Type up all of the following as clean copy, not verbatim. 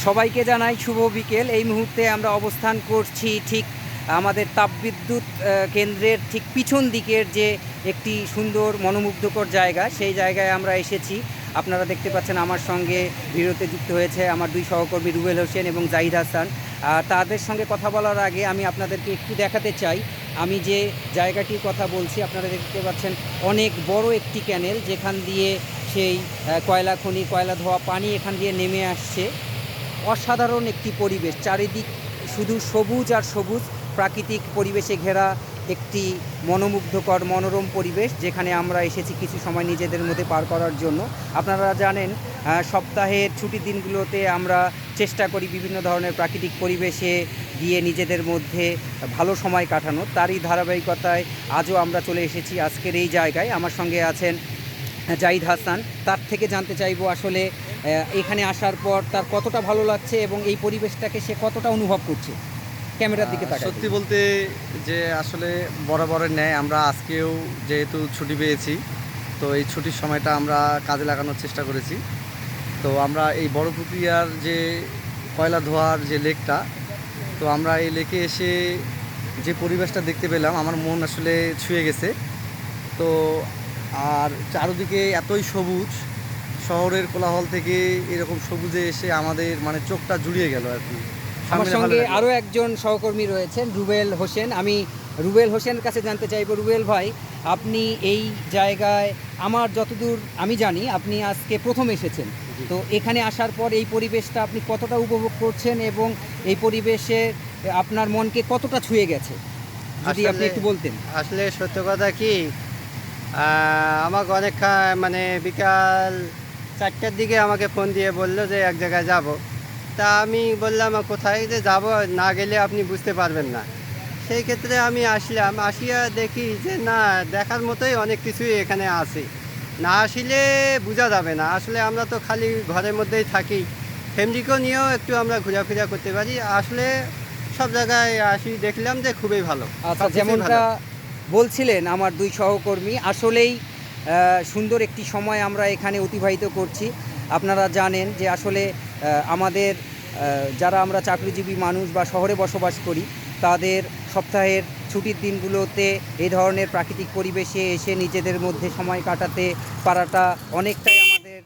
সবাইকে জানাই শুভ বিকেল। এই মুহূর্তে আমরা অবস্থান করছি ঠিক আমাদের তাপবিদ্যুৎ কেন্দ্রের ঠিক পিছন দিকের যে একটি সুন্দর মনোমুগ্ধকর জায়গা, সেই জায়গায় আমরা এসেছি। আপনারা দেখতে পাচ্ছেন আমার সঙ্গে ভিডিওতে যুক্ত হয়েছে আমার দুই সহকর্মী রুবেল হোসেন এবং জাহিদ হাসান। তাদের সঙ্গে কথা বলার আগে আমি আপনাদেরকে একটু দেখাতে চাই আমি যে জায়গাটির কথা বলছি। আপনারা দেখতে পাচ্ছেন অনেক বড় একটি ক্যানেল, যেখান দিয়ে সেই কয়লা খনি, কয়লা ধোয়া পানি এখান দিয়ে নেমে আসছে। অসাধারণ একটি পরিবেশ, চারিদিক শুধু সবুজ আর সবুজ, প্রাকৃতিক পরিবেশে ঘেরা একটি মনোমুগ্ধকর মনোরম পরিবেশ, যেখানে আমরা এসেছি কিছু সময় নিজেদের মধ্যে পার করার জন্য। আপনারা জানেন সপ্তাহের ছুটির দিনগুলোতে আমরা চেষ্টা করি বিভিন্ন ধরনের প্রাকৃতিক পরিবেশে গিয়ে নিজেদের মধ্যে ভালো সময় কাটানোর। তারই ধারাবাহিকতায় আজও আমরা চলে এসেছি আজকের এই জায়গায়। আমার সঙ্গে আছেন জাহিদ হাসান। তার থেকে জানতে চাইবো আসলে এখানে আসার পর তার কতটা ভালো লাগছে এবং এই পরিবেশটাকে সে কতটা অনুভব করছে। ক্যামেরার দিকে তাকাই। সত্যি বলতে যে আসলে বরাবরের ন্যায় আমরা আজকেও যেহেতু ছুটি পেয়েছি, তো এই ছুটির সময়টা আমরা কাজে লাগানোর চেষ্টা করেছি। তো আমরা এই বড় পুকুরিয়ার যে কয়লা ধোয়ার যে লেকটা, তো আমরা এই লেকে এসে যে পরিবেশটা দেখতে পেলাম আমার মন আসলে ছুঁয়ে গেছে। তো আর চারদিকে এতই সবুজ, শহরের কোলাহল থেকে এরকম সবুজে এসে আমাদের মানে চোখটা জুড়িয়ে গেল আর কি। আমার সঙ্গে আরও একজন সহকর্মী রয়েছেন রুবেল হোসেন। আমি রুবেল হোসেনের কাছে জানতে চাইবো, রুবেল ভাই, আপনি এই জায়গায় আমার যতদূর আমি জানি আপনি আজকে প্রথম এসেছেন, তো এখানে আসার পর এই পরিবেশটা আপনি কতটা উপভোগ করছেন এবং এই পরিবেশে আপনার মনকে কতটা ছুঁয়ে গেছে, যদি আপনি একটু বলতেন। আসলে সত্য কথা কি, আমাকে অনেক মানে বিকাল 4টার দিকে আমাকে ফোন দিয়ে বললো যে এক জায়গায় যাব। তা আমি বললাম কোথায় যে যাব, না গেলে আপনি বুঝতে পারবেন না। সেই ক্ষেত্রে আমি আসলাম, আসিয়া দেখি যে না, দেখার মতোই অনেক কিছুই এখানে আছে, না আসলে বোঝা যাবে না। আসলে আমরা তো খালি ঘরের মধ্যেই থাকি, ফ্যামিলিকেও নিয়েও একটু আমরা ঘোরাফেরা করতে পারি। আসলে সব জায়গায় আসি, দেখলাম যে খুবই ভালো। আচ্ছা, যেমনটা বলছিলেন আমার দুই সহকর্মী, আসলেই সুন্দর একটি সময় আমরা এখানে অতিবাহিত করছি। আপনারা জানেন যে আসলে আমাদের যারা আমরা চাকরিজীবী মানুষ বা শহরে বসবাস করি, তাদের সপ্তাহের ছুটির দিনগুলোতে এই ধরনের প্রাকৃতিক পরিবেশে এসে নিজেদের মধ্যে সময় কাটাতে পারাটা অনেকটাই আমাদের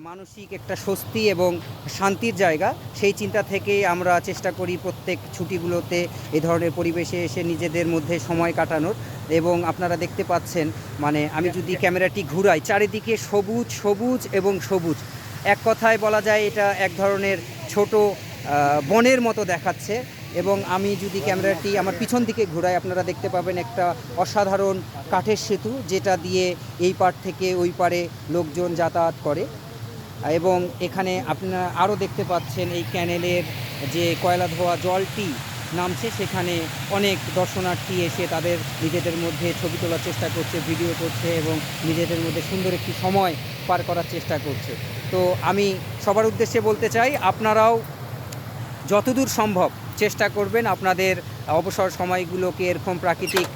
মানসিক একটা স্বস্তি এবং শান্তির জায়গা। সেই চিন্তা থেকেই আমরা চেষ্টা করি প্রত্যেক ছুটিগুলোতে এই ধরনের পরিবেশে এসে নিজেদের মধ্যে সময় কাটানোর। এবং আপনারা দেখতে পাচ্ছেন, মানে আমি যদি ক্যামেরাটি ঘুরাই, চারিদিকে সবুজ সবুজ এবং সবুজ। এক কথায় বলা যায় এটা এক ধরনের ছোট বনের মতো দেখাচ্ছে। এবং আমি যদি ক্যামেরাটি আমার পিছন দিকে ঘুরাই, আপনারা দেখতে পাবেন একটা অসাধারণ কাঠের সেতু, যেটা দিয়ে এই পার থেকে ওই পারে লোকজন যাতায়াত করে। এবং এখানে আপনারা আরও দেখতে পাচ্ছেন এই ক্যানেলের যে কয়লা ধোয়া জলটি নামছে, সেখানে অনেক দর্শনার্থী এসে তাদের নিজেদের মধ্যে ছবি তোলার চেষ্টা করছে, ভিডিও করছে এবং নিজেদের মধ্যে সুন্দর একটি সময় পার করার চেষ্টা করছে। তো আমি সবার উদ্দেশ্যে বলতে চাই, আপনারাও যতদূর সম্ভব চেষ্টা করবেন আপনাদের অবসর সময়গুলোকে এরকম প্রাকৃতিক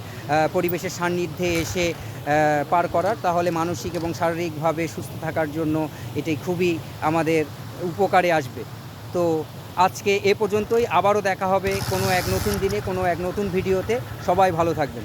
পরিবেশের সান্নিধ্যে এসে পার করার, তাহলে মানসিক এবং শারীরিকভাবে সুস্থ থাকার জন্য এটি খুবই আমাদের উপকারে আসবে। তো আজকে এ পর্যন্তই, আবারও দেখা হবে কোনো এক নতুন দিনে, কোনো এক নতুন ভিডিওতে। সবাই ভালো থাকবেন।